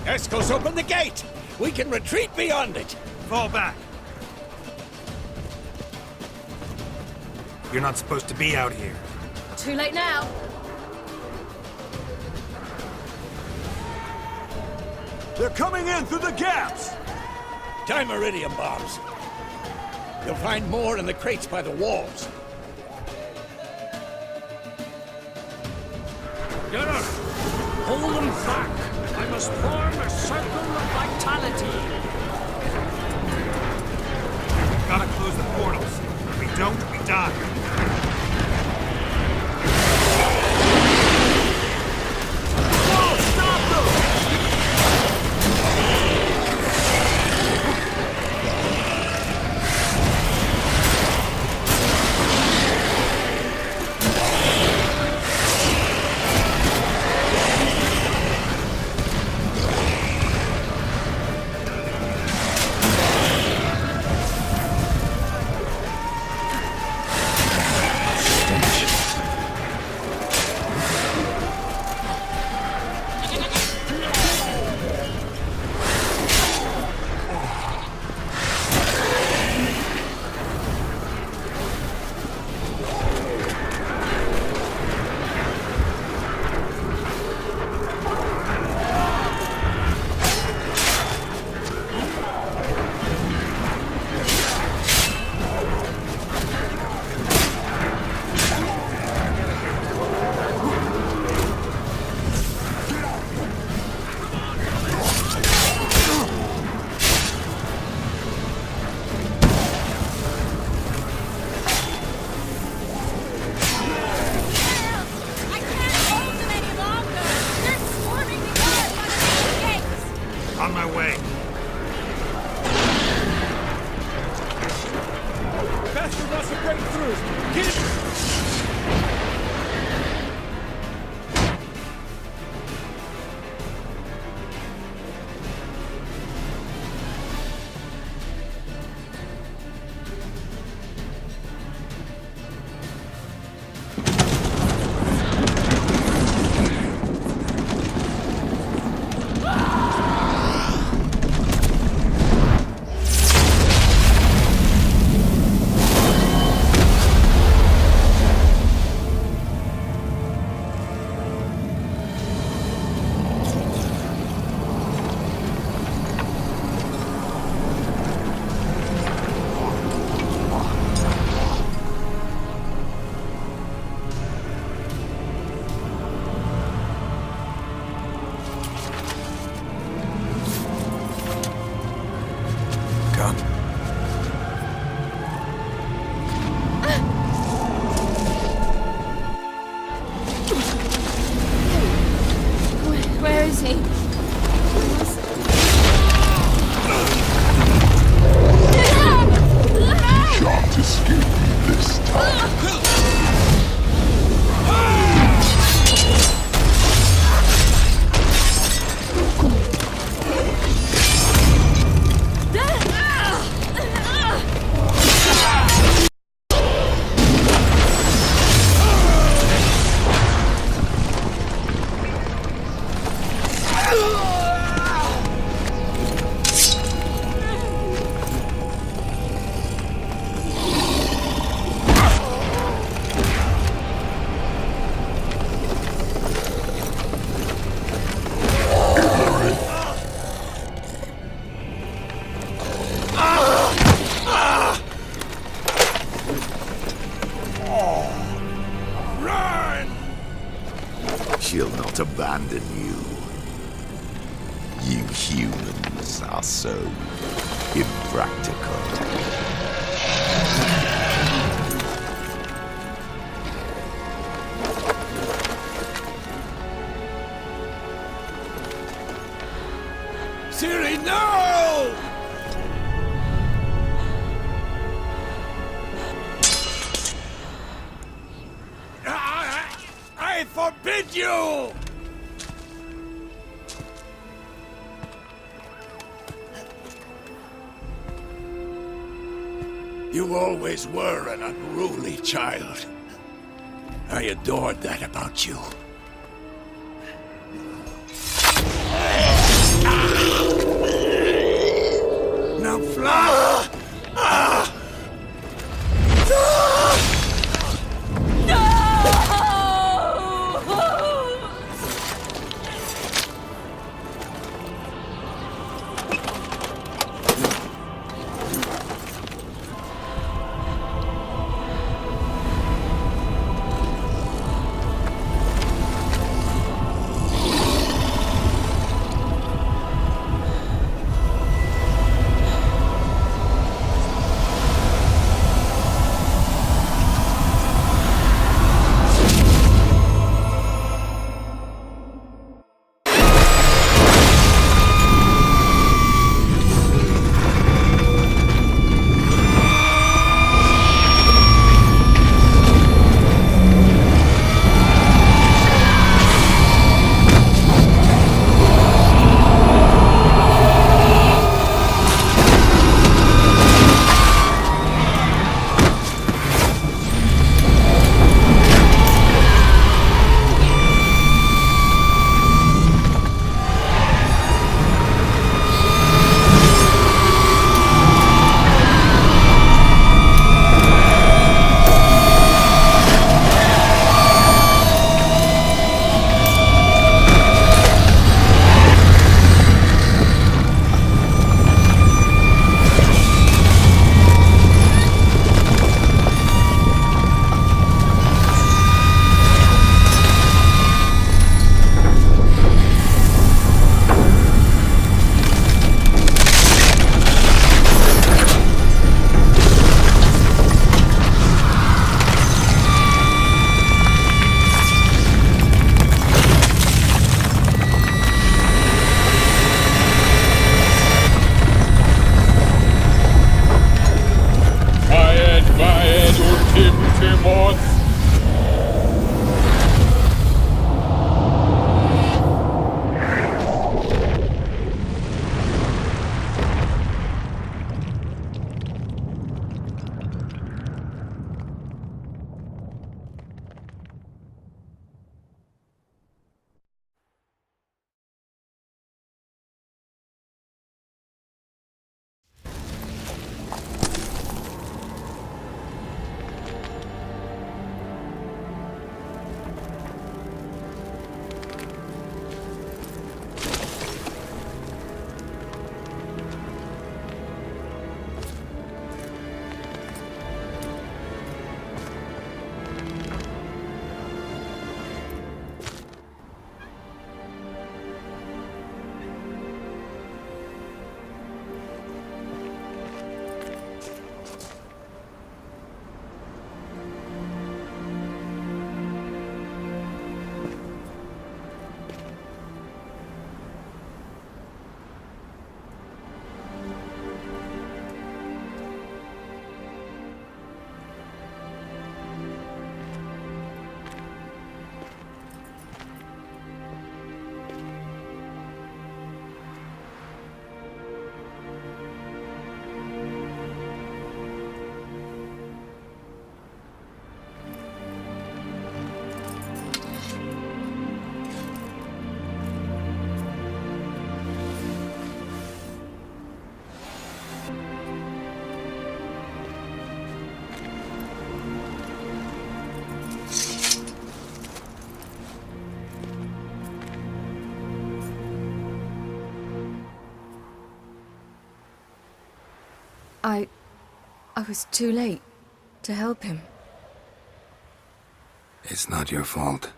Escos, open the gate! We can retreat beyond it! Fall back. You're not supposed to be out here. Too late now. They're coming in through the gaps! Dimeridium bombs. You'll find more in the crates by the walls. Get up! Hold them back! I must form a circle of vitality! Gotta close the portals. If we don't, we die. On my way. Bastard wants to break through! Get it! Where is he? Shan't escape this time. She'll not abandon you. You humans are so impractical. Ciri, no! I forbid you! You always were an unruly child. I adored that about you. I was too late to help him. It's not your fault.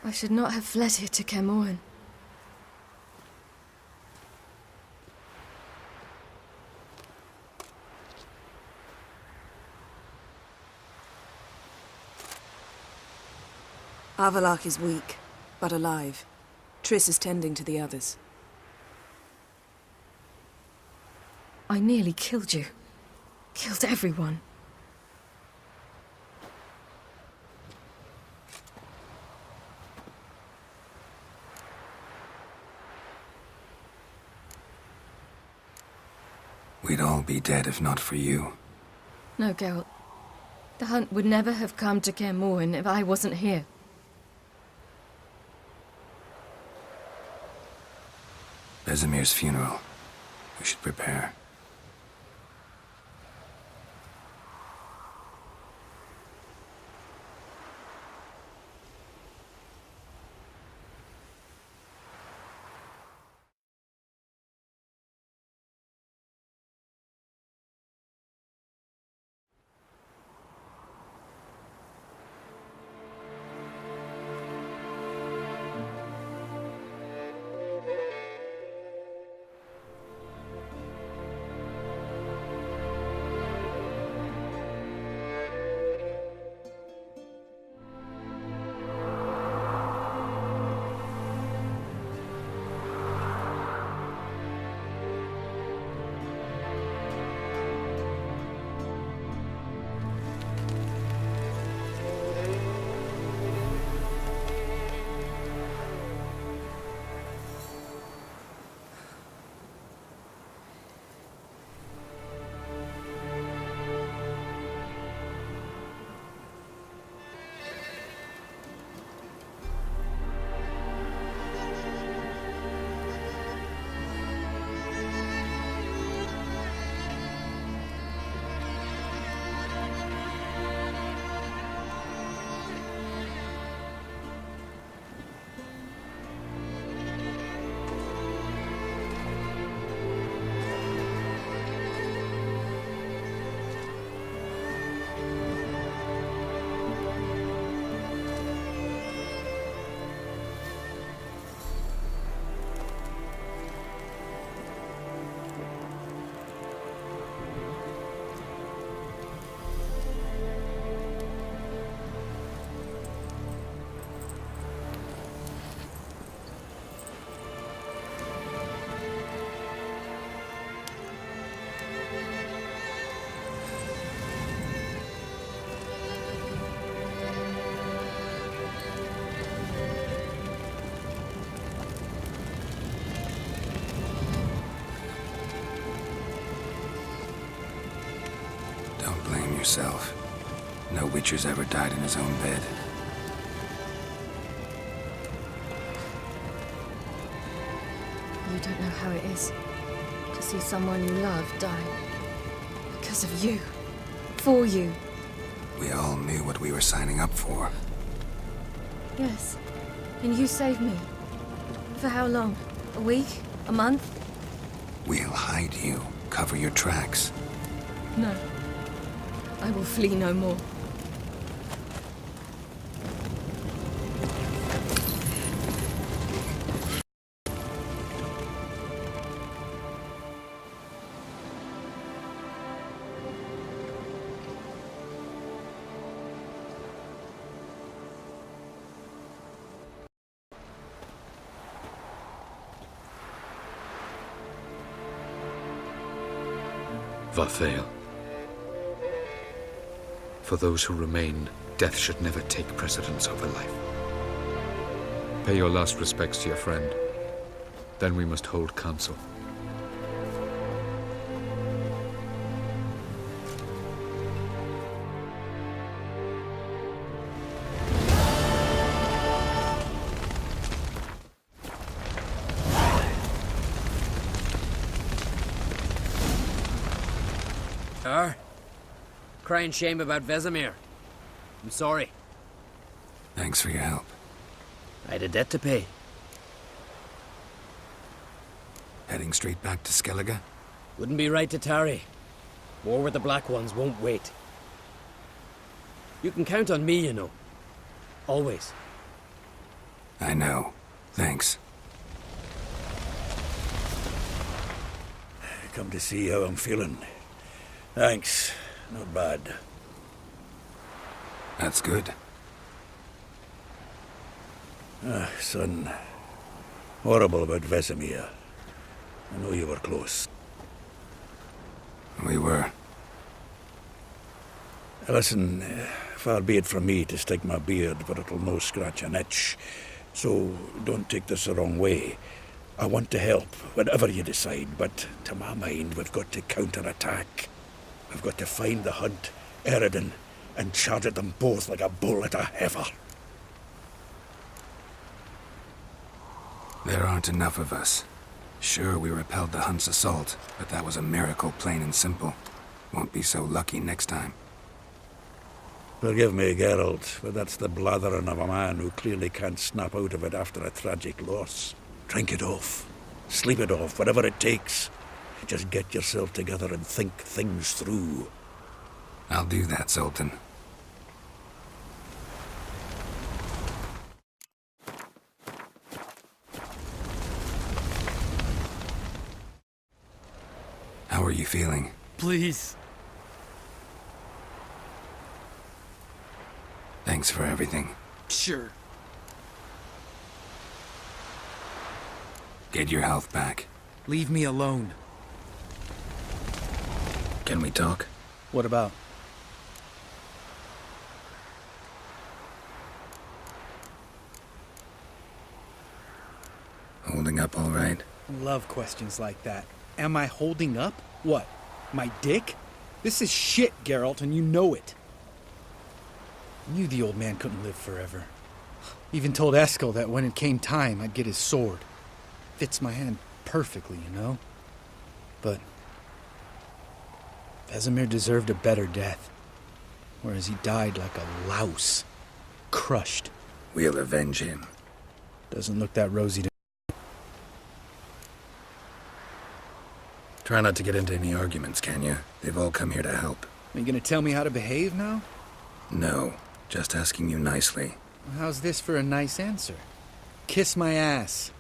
I should not have fled here to Kaer Morhen. Avallac'h is weak, but alive. Triss is tending to the others. I nearly killed you. Killed everyone. We'd all be dead if not for you. No, Geralt. The hunt would never have come to Kaer Morhen if I wasn't here. Vesemir's funeral. We should prepare. Yourself. No Witcher's ever died in his own bed. You don't know how it is to see someone you love die. Because of you. For you. We all knew what we were signing up for. Yes. And you saved me. For how long? A week? A month? We'll hide you. Cover your tracks. No. I will flee no more. Varthael. For those who remain, death should never take precedence over life. Pay your last respects to your friend. Then we must hold council. Crying shame about Vesemir. I'm sorry. Thanks for your help. I had a debt to pay. Heading straight back to Skellige? Wouldn't be right to tarry. War with the Black Ones won't wait. You can count on me, you know. Always. I know. Thanks. Come to see how I'm feeling. Thanks. Not bad. That's good. Son. Horrible about Vesemir. I know you were close. We were. Listen, far be it from me to stick my beard, but it'll no scratch an itch. So don't take this the wrong way. I want to help, whatever you decide, but to my mind, we've got to counterattack. We've got to find the Hunt, Eredin, and charge at them both like a bull at a heifer. There aren't enough of us. Sure, we repelled the Hunt's assault, but that was a miracle, plain and simple. Won't be so lucky next time. Forgive me, Geralt, but that's the blathering of a man who clearly can't snap out of it after a tragic loss. Drink it off. Sleep it off, whatever it takes. Just get yourself together and think things through. I'll do that, Zoltan. How are you feeling? Please. Thanks for everything. Sure. Get your health back. Leave me alone. Can we talk? What about? Holding up all right? Love questions like that. Am I holding up? What? My dick? This is shit, Geralt, and you know it. I knew the old man couldn't live forever. Even told Eskel that when it came time, I'd get his sword. Fits my hand perfectly, you know? But Vesemir deserved a better death. Whereas he died like a louse. Crushed. We'll avenge him. Doesn't look that rosy to Try not to get into any arguments, can you? They've all come here to help. Are you gonna tell me how to behave now? No, just asking you nicely. How's this for a nice answer? Kiss my ass.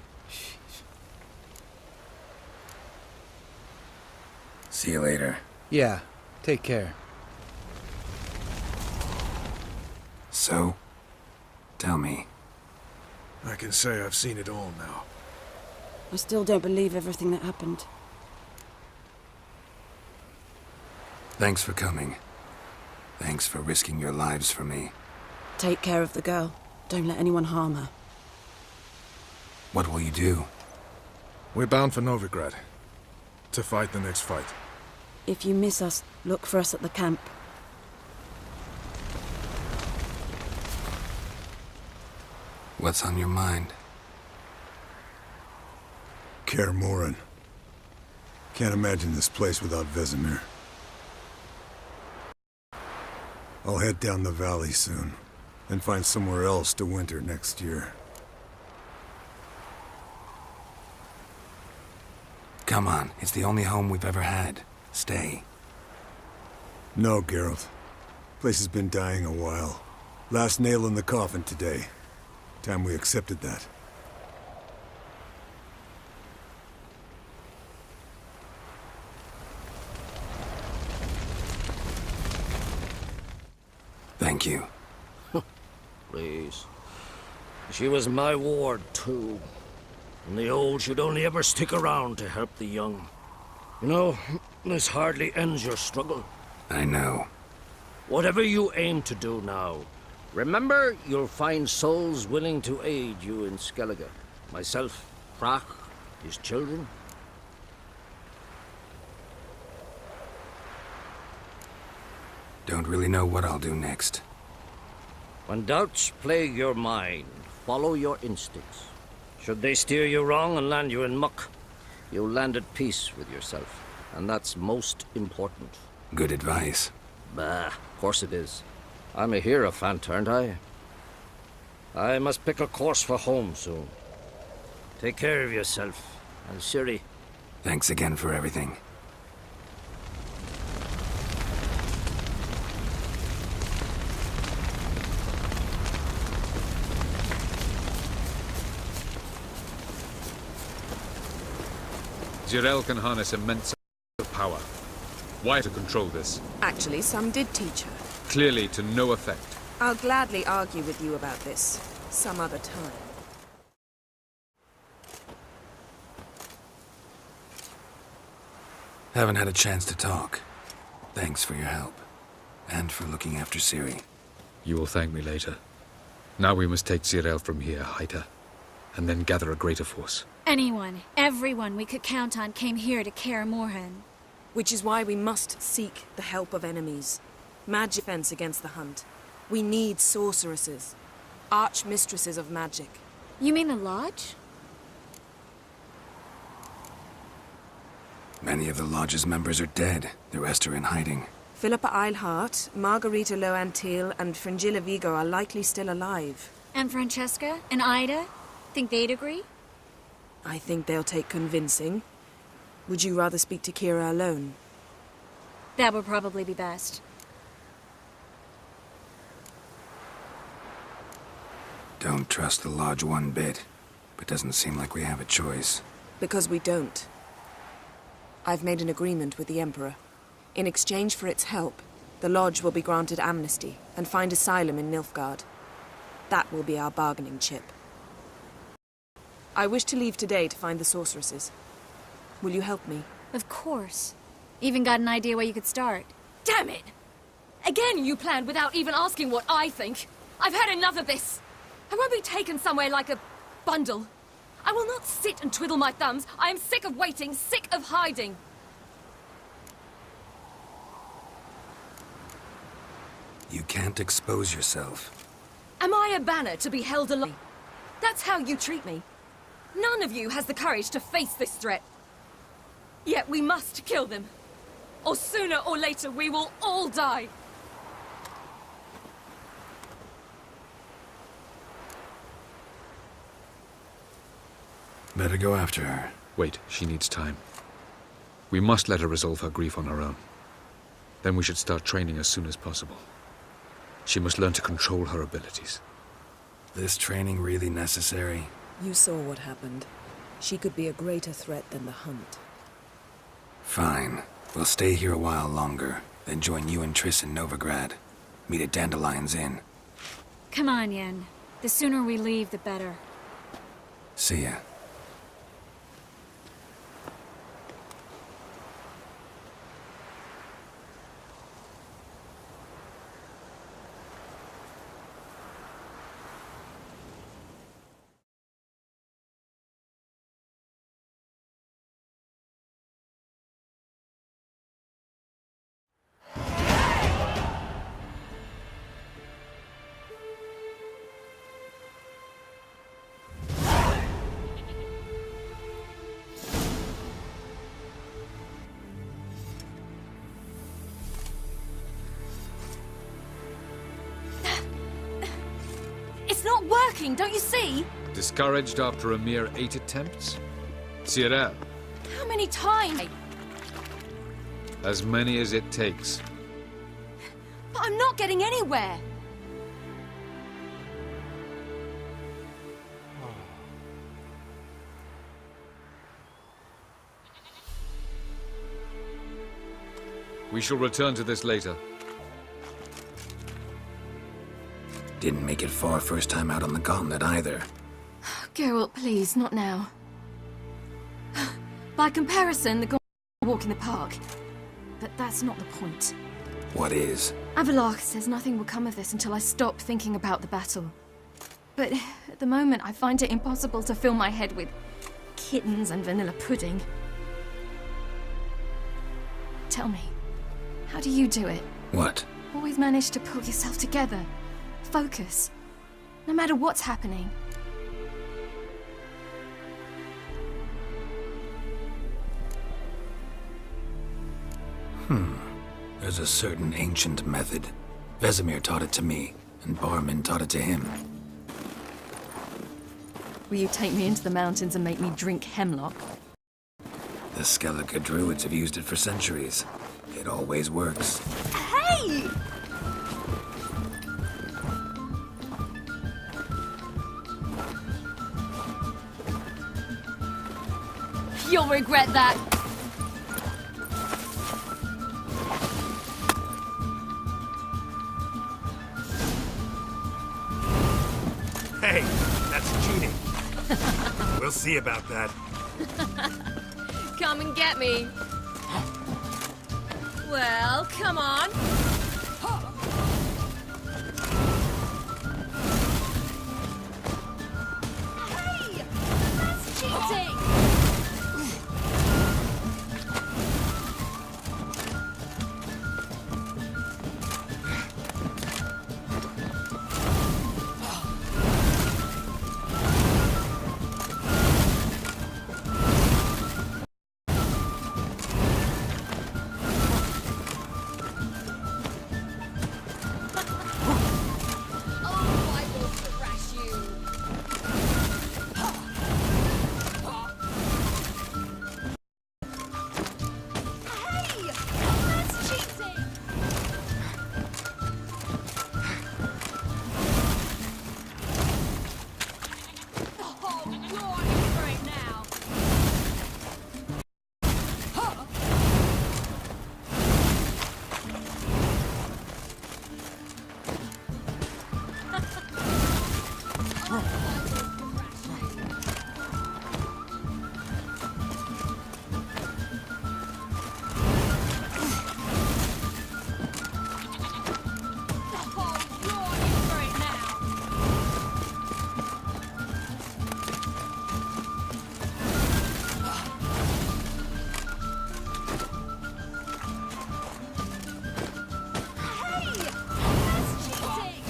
See you later. Yeah, take care. So, tell me. I can say I've seen it all now. I still don't believe everything that happened. Thanks for coming. Thanks for risking your lives for me. Take care of the girl. Don't let anyone harm her. What will you do? We're bound for Novigrad. To fight the next fight. If you miss us, look for us at the camp. What's on your mind? Kaer Morhen. Can't imagine this place without Vesemir. I'll head down the valley soon, and find somewhere else to winter next year. Come on, it's the only home we've ever had. Stay. No, Geralt. Place has been dying a while. Last nail in the coffin today. Time we accepted that. Thank you. Please. She was my ward, too. And the old should only ever stick around to help the young. You know, this hardly ends your struggle. I know. Whatever you aim to do now, remember you'll find souls willing to aid you in Skellige. Myself, Crach, his children. Don't really know what I'll do next. When doubts plague your mind, follow your instincts. Should they steer you wrong and land you in muck, you'll land at peace with yourself. And that's most important. Good advice. Bah, of course it is. I'm a hierophant, aren't I? I must pick a course for home soon. Take care of yourself. And Ciri, Thanks again for everything. Zirael can harness immense power. Why to control this? Actually, some did teach her. Clearly to no effect. I'll gladly argue with you about this some other time. Haven't had a chance to talk. Thanks for your help. And for looking after Ciri. You will thank me later. Now we must take Zirael from here, hide her, and then gather a greater force. Anyone, everyone we could count on came here to Kaer Morhen. Which is why we must seek the help of enemies. Magic defense against the Hunt. We need sorceresses. Archmistresses of magic. You mean the Lodge? Many of the Lodge's members are dead. The rest are in hiding. Philippa Eilhart, Margarita Loantil, and Fringilla Vigo are likely still alive. And Francesca? And Ida? Think they'd agree? I think they'll take convincing. Would you rather speak to Kira alone? That would probably be best. Don't trust the Lodge one bit, but doesn't seem like we have a choice. Because we don't. I've made an agreement with the Emperor. In exchange for its help, the Lodge will be granted amnesty and find asylum in Nilfgaard. That will be our bargaining chip. I wish to leave today to find the sorceresses. Will you help me? Of course. Even got an idea where you could start. Damn it! Again you planned without even asking what I think. I've had enough of this. I won't be taken somewhere like a bundle. I will not sit and twiddle my thumbs. I am sick of waiting, sick of hiding. You can't expose yourself. Am I a banner to be held aloft? That's how you treat me. None of you has the courage to face this threat. Yet we must kill them. Or sooner or later we will all die. Better go after her. Wait, she needs time. We must let her resolve her grief on her own. Then we should start training as soon as possible. She must learn to control her abilities. This training really necessary? You saw what happened. She could be a greater threat than the Hunt. Fine. We'll stay here a while longer, then join you and Triss in Novigrad. Meet at Dandelion's Inn. Come on, Yen. The sooner we leave, the better. See ya. It's not working, don't you see? Discouraged after a mere 8 attempts? Zirael, How many times? as many as it takes. But I'm not getting anywhere. We shall return to this later. Didn't make it far first time out on the gauntlet either. Geralt, please, not now. By comparison, the walk in the park. But that's not the point. What is? Avallac'h says nothing will come of this until I stop thinking about the battle. But at the moment, I find it impossible to fill my head with kittens and vanilla pudding. Tell me, how do you do it? What? Always manage to pull yourself together. Focus. No matter what's happening. There's a certain ancient method. Vesemir taught it to me, and Barman taught it to him. Will you take me into the mountains and make me drink hemlock? The Skellige druids have used it for centuries. It always works. Hey! You'll regret that. Hey, that's cheating. We'll see about that. Come and get me. Well, come on. Hey! That's cheating! Oh, I will thrash you. Hey! That's cheating! Oh, you're in for it now. Oh, you're in for it now. Hey! That's cheating!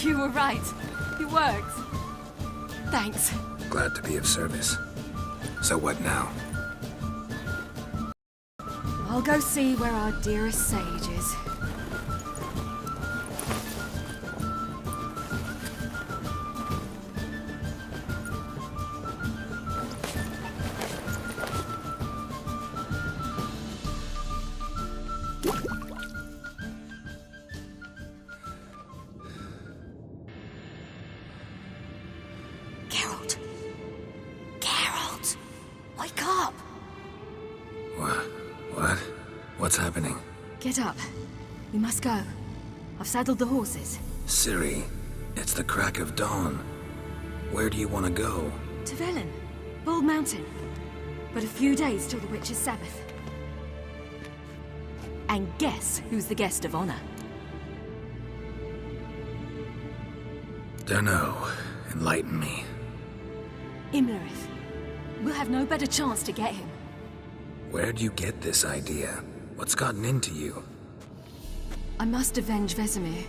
You were right. It worked. Thanks. Glad to be of service. So what now? I'll go see where our dearest sage is. Geralt! Geralt! Wake up! What? What's happening? Get up. We must go. I've saddled the horses. Ciri, it's the crack of dawn. Where do you want to go? To Velen. Bald Mountain. But a few days till the Witch's Sabbath. And guess who's the guest of honor? Dunno. Enlighten me. Imlerith. We'll have no better chance to get him. Where'd you get this idea? What's gotten into you? I must avenge Vesemir.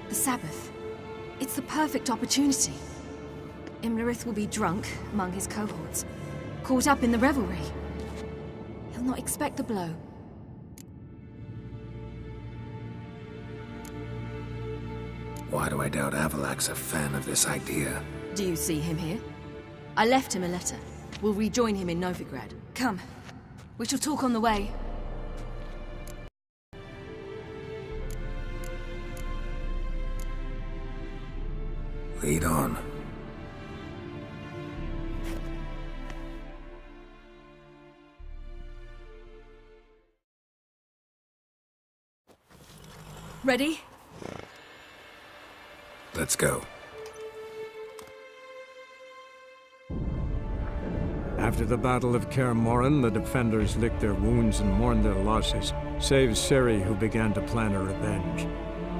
The Sabbath. It's the perfect opportunity. Imlerith will be drunk among his cohorts, caught up in the revelry. He'll not expect the blow. Why do I doubt Avalak's a fan of this idea? Do you see him here? I left him a letter. We'll rejoin him in Novigrad. Come. We shall talk on the way. Lead on. Ready? Let's go. After the Battle of Kaer Morhen, the defenders licked their wounds and mourned their losses, save Ciri, who began to plan her revenge.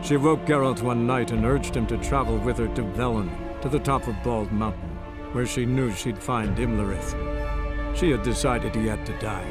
She woke Geralt one night and urged him to travel with her to Velen, to the top of Bald Mountain, where she knew she'd find Imlerith. She had decided he had to die.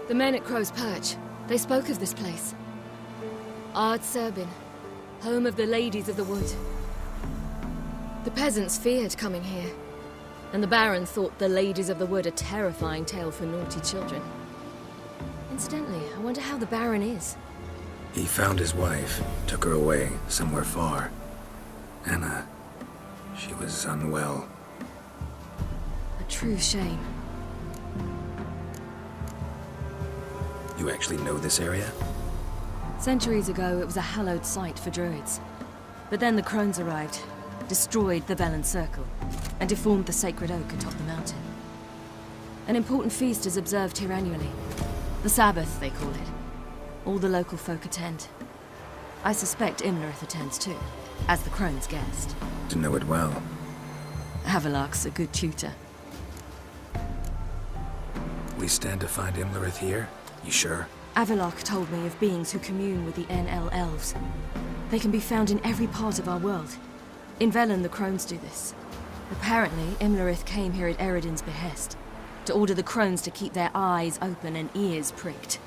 The men at Crow's Perch, they spoke of this place. Ard Serbin, home of the Ladies of the Wood. The peasants feared coming here, and the Baron thought the Ladies of the Wood a terrifying tale for naughty children. Incidentally, I wonder how the Baron is. He found his wife, took her away, somewhere far. Anna, she was unwell. A true shame. You actually know this area? Centuries ago, it was a hallowed site for druids. But then the crones arrived, destroyed the Velen Circle, and deformed the sacred oak atop the mountain. An important feast is observed here annually. The Sabbath, they call it. All the local folk attend. I suspect Imlerith attends too, as the crone's guest. To know it well. Havelock's a good tutor. We stand to find Imlerith here? You sure? Avalok told me of beings who commune with the NL elves. They can be found in every part of our world. In Velen, the crones do this. Apparently, Imlerith came here at Eredin's behest, to order the crones to keep their eyes open and ears pricked,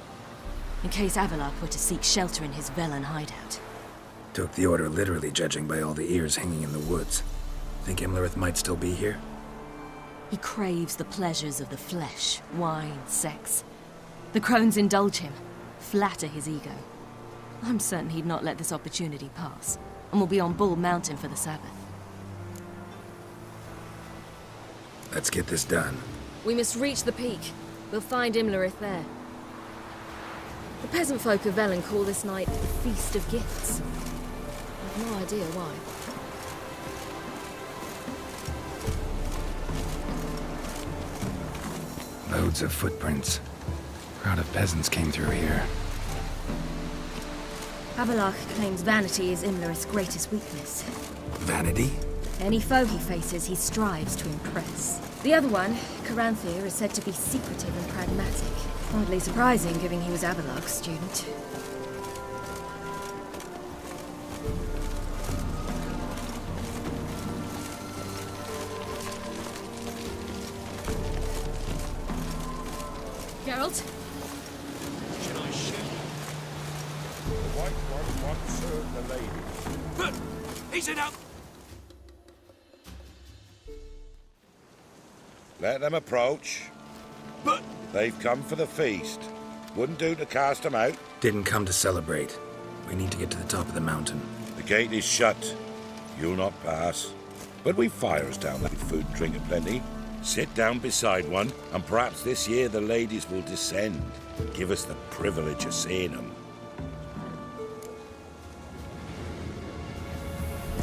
in case Avalok were to seek shelter in his Velen hideout. Took the order literally, judging by all the ears hanging in the woods. Think Imlerith might still be here? He craves the pleasures of the flesh, wine, sex. The crones indulge him, flatter his ego. I'm certain he'd not let this opportunity pass, and will be on Bull Mountain for the Sabbath. Let's get this done. We must reach the peak. We'll find Imlerith there. The peasant folk of Velen call this night the Feast of Gifts. I've no idea why. Loads of footprints. Crowd of peasants came through here. Avalok claims vanity is Imlerith's greatest weakness. Vanity? Any foe he faces, he strives to impress. The other one, Caranthir, is said to be secretive and pragmatic. Hardly surprising, given he was Avalok's student. Geralt? Should I shoot? The White One wants serve the ladies. But he's in up. Let them approach. But They've come for the feast. Wouldn't do to cast them out. Didn't come to celebrate. We need to get to the top of the mountain. The gate is shut. You'll not pass. But we've fires down there, food and drink aplenty. Sit down beside one, and perhaps this year the ladies will descend and give us the privilege of seeing them.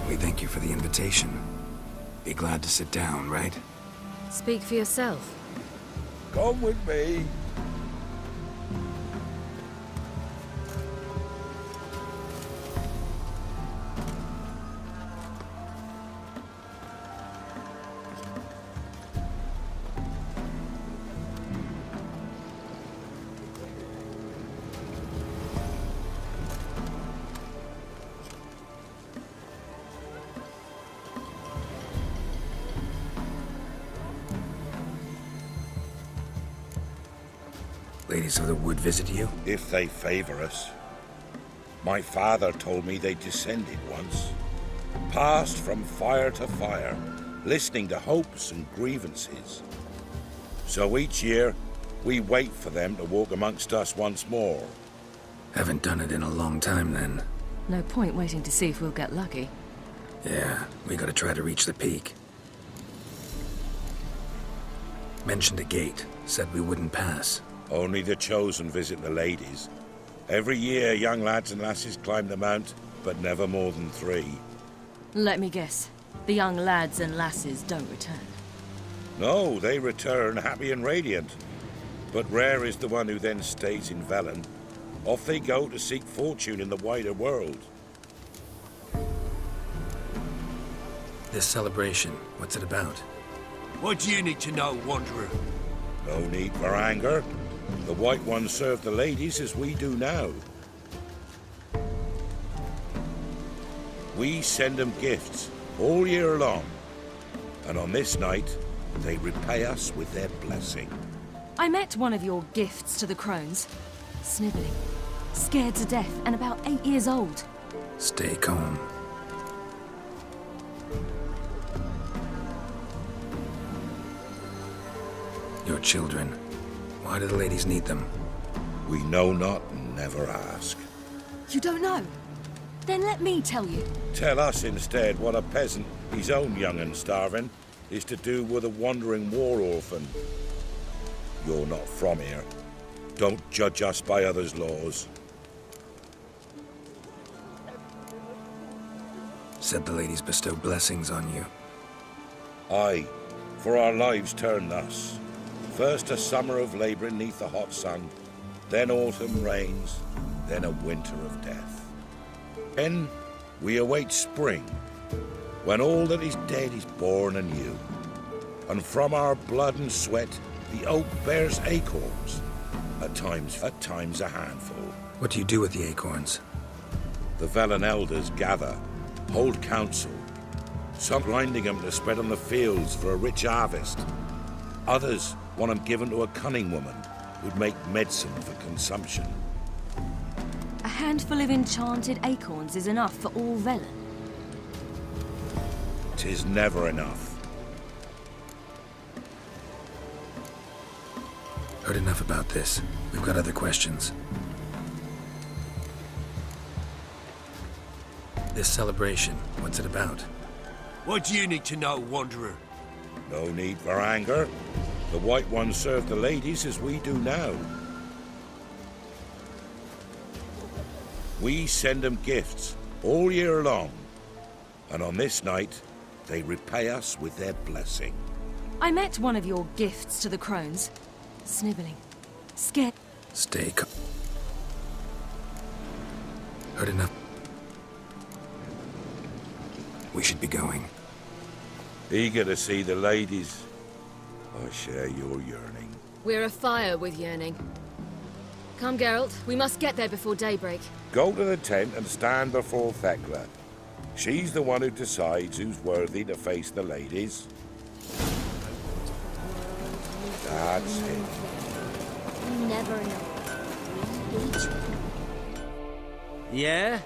We thank you for the invitation. Be glad to sit down, right? Speak for yourself. Come with me. Ladies of the Wood visit you? If they favor us. My father told me they descended once. Passed from fire to fire, listening to hopes and grievances. So each year, we wait for them to walk amongst us once more. Haven't done it in a long time, then. No point waiting to see if we'll get lucky. Yeah, we gotta try to reach the peak. Mentioned a gate, said we wouldn't pass. Only the chosen visit the ladies. Every year, young lads and lasses climb the mount, but never more than 3. Let me guess. The young lads and lasses don't return. No, they return happy and radiant. But rare is the one who then stays in Velen. Off they go to seek fortune in the wider world. This celebration, what's it about? what do you need to know, Wanderer? No need for anger. The White Ones serve the ladies as we do now. We send them gifts all year long. And on this night, they repay us with their blessing. I met one of your gifts to the crones. Snivelling. Scared to death and about 8 years old. Stay calm. Your children. Why do the ladies need them? We know not and never ask. You don't know? Then let me tell you. Tell us instead what a peasant, his own young and starving, is to do with a wandering war orphan. You're not from here. Don't judge us by others' laws. Said the ladies bestow blessings on you. Aye, for our lives turn thus. First a summer of labouring neath the hot sun, then autumn rains, then a winter of death. Then we await spring, when all that is dead is born anew. And from our blood and sweat, the oak bears acorns, at times a handful. What do you do with the acorns? The Velen elders gather, hold council, some grinding them to spread on the fields for a rich harvest. Others want them given to a cunning woman who'd make medicine for consumption. A handful of enchanted acorns is enough for all Velen. 'Tis never enough. Heard enough about this. We've got other questions. This celebration, what's it about? What do you need to know, Wanderer? No need for anger. The White Ones serve the ladies as we do now. We send them gifts all year long, and on this night, they repay us with their blessing. I met one of your gifts to the crones. Snivelling. Scared. Stay calm. Heard enough. We should be going. Eager to see the ladies. I share your yearning. We're afire with yearning. Come, Geralt. We must get there before daybreak. Go to the tent and stand before Thekla. She's the one who decides who's worthy to face the ladies. That's it. You never know. Yeah?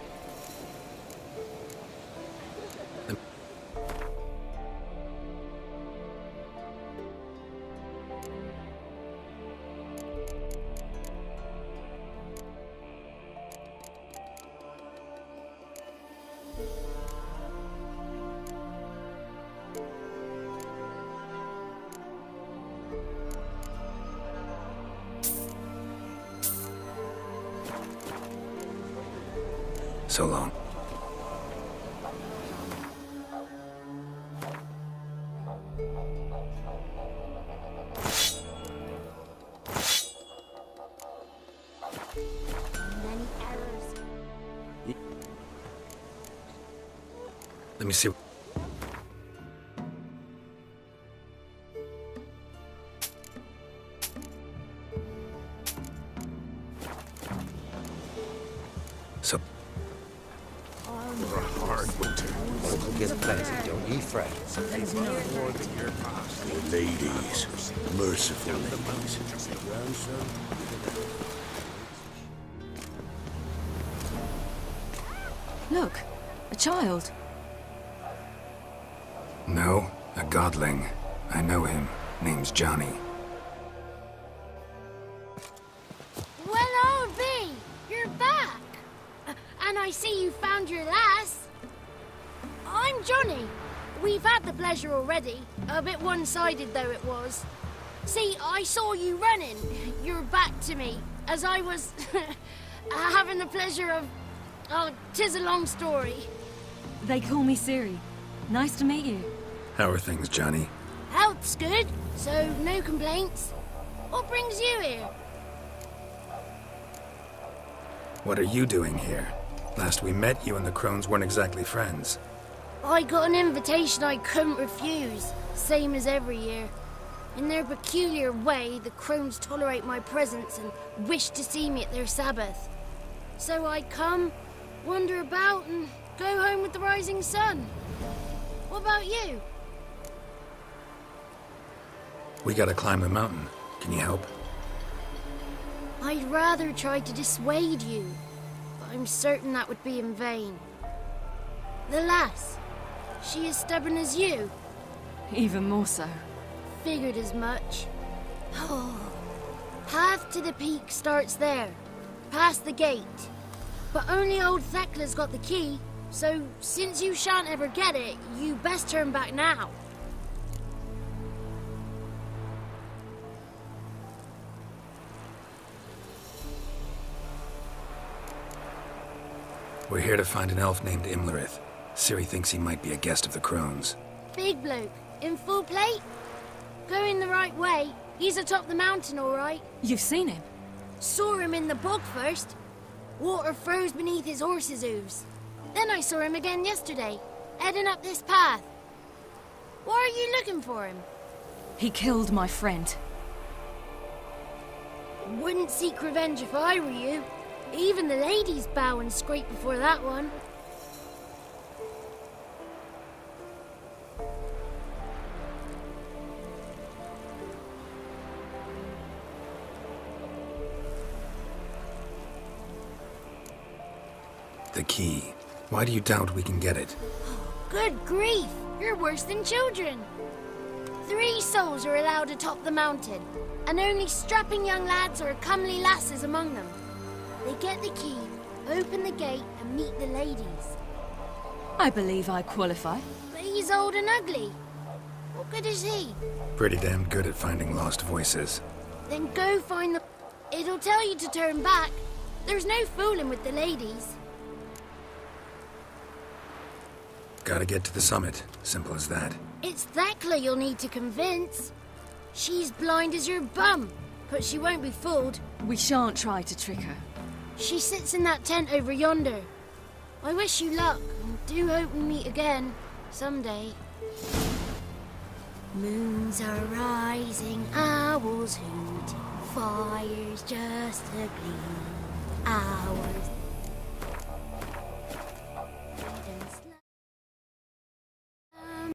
So long. Let me see. So. For a hard winter. Uncle gets plenty, don't ye fret. More than your past. Ladies, merciful ladies. Look, a child. No, a godling. I know him. Name's Johnny. Well, I'll be. You're back. And I see you found your lass. I'm Johnny. We've had the pleasure already. A bit one-sided though it was. See, I saw you running. Your back to me. As I was having the pleasure of... Oh, 'tis a long story. They call me Ciri. Nice to meet you. How are things, Johnny? Health's good, so no complaints. What brings you here? What are you doing here? Last we met, you and the crones weren't exactly friends. I got an invitation I couldn't refuse, same as every year. In their peculiar way, the crones tolerate my presence and wish to see me at their Sabbath. So I come, wander about, and go home with the rising sun. What about you? We gotta climb the mountain. Can you help? I'd rather try to dissuade you, but I'm certain that would be in vain. The lass, she as stubborn as you? Even more so. Figured as much. Path to the peak starts there, past the gate. But only old Thekla's got the key, so since you shan't ever get it, you best turn back now. We're here to find an elf named Imlerith. Ciri thinks he might be a guest of the Crones. Big bloke, in full plate? Going the right way. He's atop the mountain, all right. You've seen him? Saw him in the bog first. Water froze beneath his horse's hooves. Then I saw him again yesterday, heading up this path. Why are you looking for him? He killed my friend. Wouldn't seek revenge if I were you. Even the ladies bow and scrape before that one. The key. Why do you doubt we can get it? Good grief! You're worse than children. 3 souls are allowed atop the mountain, and only strapping young lads or comely lasses among them. They get the key, open the gate, and meet the ladies. I believe I qualify. But he's old and ugly. What good is he? Pretty damn good at finding lost voices. Then go find the... It'll tell you to turn back. There's no fooling with the ladies. Gotta get to the summit. Simple as that. It's Thekla you'll need to convince. She's blind as your bum, but she won't be fooled. We shan't try to trick her. She sits in that tent over yonder. I wish you luck, and do hope we meet again, someday. Moons are rising, owls hoot, fires just a gleam.